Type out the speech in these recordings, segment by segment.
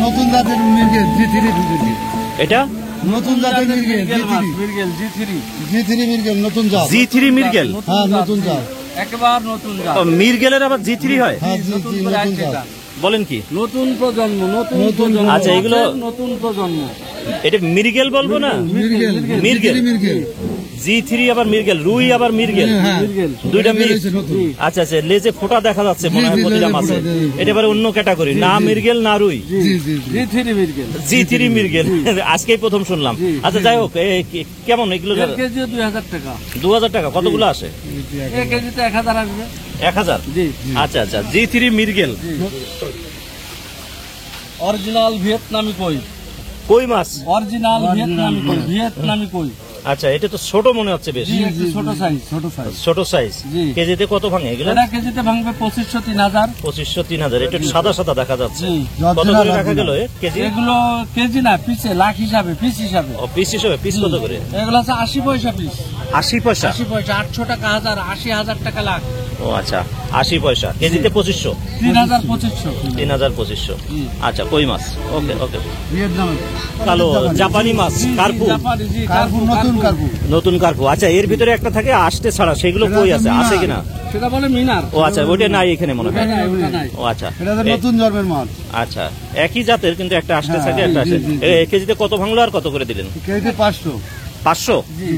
নতুন জাতের মৃগেল জি3 মৃগেল। এটা নতুন জাতের মৃগেল জি3 মৃগেল নতুন জাত। জি3 মৃগেল, হ্যাঁ নতুন জাত, একেবারে নতুন জাত। মৃগেলের আবার জি3 হয়? হ্যাঁ জি3 নতুন জাত। বলেন কি? নতুন প্রজন্ম, নতুন প্রজন্ম। আচ্ছা, এগুলো নতুন প্রজন্ম। এটা মৃগেল বলবো না? মৃগেল মৃগেল মৃগেল জি3 আবার মৃগেল, রুই আবার মৃগেল, দুইটা মিল। আচ্ছা আচ্ছা, লেজে ফোঁটা দেখা যাচ্ছে মনে হয় প্রতিটা মাছে। এটা এবারে অন্য ক্যাটাগরি, না মৃগেল না রুই, জি3 মৃগেল। আজকেই প্রথম শুনলাম। আচ্ছা যাই হোক, কেমন এগুলো? কেজি 2000 টাকা। 2000 টাকা? কতগুলো আসে? এক কেজিতে 1000 আসবে। 1000? আচ্ছা আচ্ছা, জি3 মৃগেল। অরিজিনাল ভিয়েতনামি কই, কই মাছ? অরিজিনাল ভিয়েতনামি কই, ভিয়েতনামি কই। আচ্ছা, এটা তো ছোট মনে হচ্ছে বেশ। ছোট সাইজ, ছোট সাইজ। কেজিতে কত ভাঙে এগুলো? এটা কেজিতে ভাঙবে 2500-3000। 2500-3000। এটা সাদা সাদা দেখা যাচ্ছে। কত করে রাখা গেল কেজি? এগুলো কেজি না, পিসে, লাখ হিসাবে, পিস হিসাবে। ও পিস হিসাবে? পিস কত করে? এগুলো আছে 80 পয়সা পিস। 80 পয়সা? 80 পয়সা, 800 টাকা হাজার, 80,000 টাকা লাখ। ও আচ্ছা, 80 পয়সা। কেজিতে 2500? 3200। আচ্ছা, কই মাছ। ওকে ওকে। কালো জাপানি মাছ, কার্পু। নতুন কার্পু। আচ্ছা, এর ভিতরে একটা থাকে আষ্টে ছাড়া, সেগুলো কই আছে? আছে কিনা? সেটা বলে মিনার। ও আচ্ছা, ওইটা নাই এখানে মনে হয়। ও আচ্ছা, নতুন জন্মের মাছ। আচ্ছা, একই জাতের কিন্তু একটা আষ্টে থাকে, একটা আসে। কেজিতে কত ভাঙলো আর কত করে দিলেন? কেজিতে 500। 500?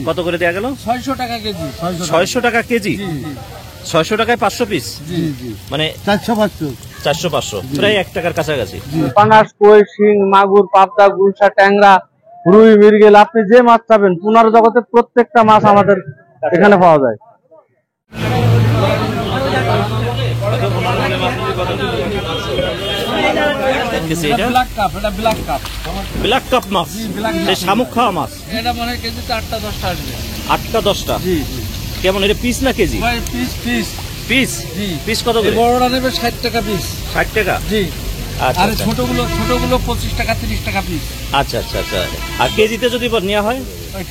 কত করে দেয়া গেল? 600 টাকা কেজি। 600 টাকা কেজি? 600 টাকায় 500 পিস? মানে 400-500, প্রায় 1 টাকার কাছাকাছি। পাঙাশ, কই, শিং, মাগুর, পাবদা, গুলশা, ট্যাংরা, রুই, মৃগেল, আপনি যে মাছ চাবেন পুনার জগতের প্রত্যেকটা মাছ আমাদের এখানে পাওয়া যায়। ব্ল্যাক কাপ মাছ, শামুক খাওয়া মাছ। এটা মনে হয় কেজিতে 8টা-10টা আসবে। 8টা-10টা? কেমন, এটা পিস না কেজি? পিস? পিস কত করে? বড়রা নেবে 60 টাকা পিস। 60 টাকা? জি। আচ্ছা, আর ছোটগুলো 25 টাকা, 30 টাকা পিস। আচ্ছা আচ্ছা আচ্ছা। আর কেজিতে যদি নেওয়া হয়?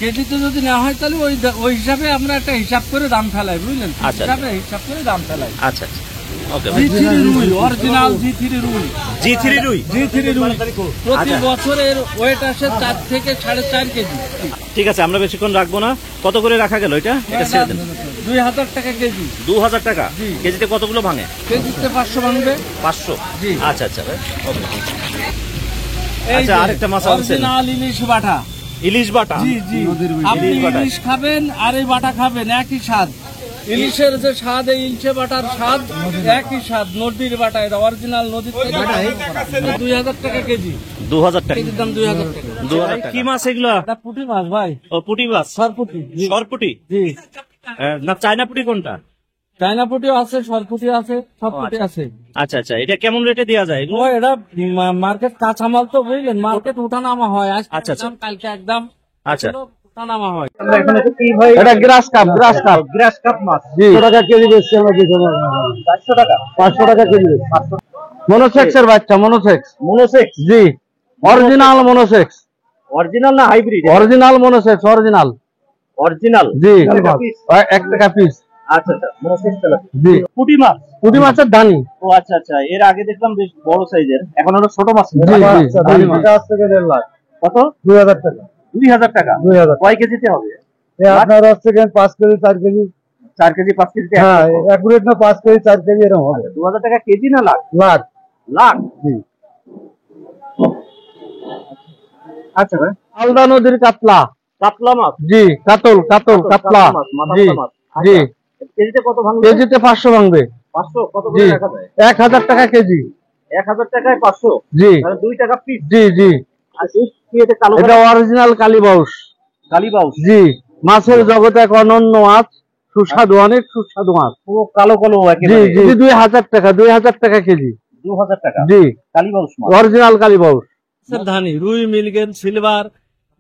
কেজিতে যদি নেওয়া হয় তাহলে ওই হিসাবে আমরা একটা হিসাব করে দাম ফেলাই, বুঝলেন? আচ্ছা, হিসাব করে দাম ফেলাই। আচ্ছা আচ্ছা, ওকে। জি3 রুই, অরিজিনাল জি3 রুই। জি3 রুই? প্রতি বছরের ওয়েট আসে 4 থেকে 4.5 কেজি। ঠিক আছে, আমরা বেশিক্ষণ রাখবো না। কত করে রাখা গেল এটা? এটা ছেড়ে দেন। 2000 টাকা কেজি। 2000 টাকা? কেজিতে কতগুলো ভাঙে? কেজিতে 500 ভাঙবে। 500? জি। আচ্ছা আচ্ছা, ওকে। আচ্ছা, আরেকটা মাছ আনছেন? অরিজিনাল ইলিশ বাটা। ইলিশ বাটা? জি জি। আপনি ইলিশ খাবেন আর এই বাটা খাবেন, একই স্বাদ। ইলিশের যে স্বাদ, এই ইলিশে বাটার স্বাদ একই স্বাদ। নদীর বাটা, এটা অরিজিনাল নদীর থেকে। 2000 টাকা কেজি। 2000 টাকা কেজির দাম 2000 টাকা। 2000 টাকা। কি মাছ এগুলো? এটা পুঁটি মাছ ভাই। ও, পুঁটি মাছ। সরপুঁটি। সরপুঁটি? জি। না, চায়না পুঁটি কোনটা? চায়না পুঁটিও আছে, সরপুঁটিও আছে, সব পুঁটি আছে। আচ্ছা আচ্ছা, এটা কেমন রেটে দেওয়া যায় এগুলো? এটা মার্কেট কাঁচামাল তো, বুঝলেন? মার্কেট উঠানামা হয়, আচ্ছা আচ্ছা, কালকে একদম। আচ্ছা, উঠানামা হয়। এটা গ্রাস কাপ মাছ। জি। 100 টাকা কেজি বেচছি আমরা। 400 টাকা? 500 টাকা কেজি বেচছি। মনোসেক্সের বাচ্চা, মনোসেক্স। জি, অরিজিনাল মনোসেক্স। অরিজিনাল না হাইব্রিড? Original monosex, original. জি, 1 টাকা পিস। আচ্ছা আচ্ছা, মনোসেক্স তেলা। জি। পুঁটি মাছ? পুঁটি মাছের দানি। ও আচ্ছা আচ্ছা, এর আগে দেখলাম বেশ বড় সাইজের, এখন হলো ছোট মাছ। জি জি, দানি মাছ। 1.5 লাখ। কত? 2000 টাকা। 2000 টাকা? 2000। কয় কেজিতে হবে? আপনার হচ্ছে 5 কেজি, 4 কেজি। 4 কেজি, 5 কেজিতে? হ্যাঁ, একুরেট না, 5 কেজি, 4 কেজি এরকম হবে। 2000 টাকা কেজি না লাখ? লাখ। লাখ? জি। আচ্ছা, আলদা নদীর কাতলা। কাতলা মাছ? জি, কাতল কাতলা। জি জি। কেজিতে কত ভাঙবে? কেজিতে 500 ভাঙবে। 500? কত করে রাখা যায়? 1000 টাকা কেজি। 1000 টাকায় 500? জি। তাহলে 2 টাকা পিস? জি জি। এটা অরিজিনাল কালীবাউস। কালীবাউস? জি। মাছের জগতে এক অনন্য মাছ, সুস্বাদু, অনেক সুস্বাদু মাছ। পুরো কালো কালো জি জি। 2000 টাকা। 2000 টাকা কেজি। 2000 টাকা? জি। কালীবাউস মাছ, অরিজিনাল কালীবাউস। ধানি, রুই, মৃগেল, সিলভার,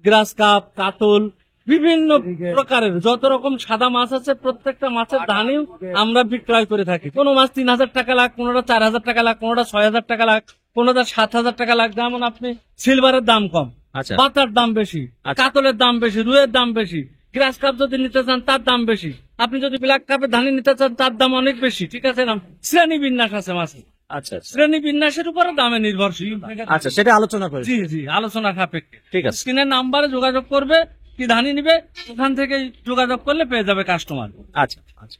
গ্রাস কাপ, কাতল, বিভিন্ন প্রকারের যত রকম সাদা মাছ আছে প্রত্যেকটা মাছের ধানি আমরা বিক্রয় করে থাকি। কোন মাছ 3000 টাকা লাখ, কোনটা 4000 টাকা লাখ, কোনটা 6000 টাকা লাখ, কোনটা 7000 টাকা লাখ। যেমন আপনি সিলভারের দাম কম, বাতার দাম বেশি, কাতলের দাম বেশি, রুইয়ের দাম বেশি। গ্রাস কাপ যদি নিতে চান তার দাম বেশি। আপনি যদি ব্ল্যাক কাপের ধানি নিতে চান তার দাম অনেক বেশি। ঠিক আছে না? শ্রেণী বিন্যাস আছে মাছে। আচ্ছা আচ্ছা শ্রেণী বিন্যাসের উপরে দামে নির্ভরশীল। আচ্ছা, সেটা আলোচনা করে। জি জি, আলোচনা সাপেক্ষে। ঠিক আছে। স্ক্রিনের নাম্বারে যোগাযোগ করবে, কি ধানই নিবে ওখান থেকে যোগাযোগ করলে পেয়ে যাবে কাস্টমার। আচ্ছা আচ্ছা।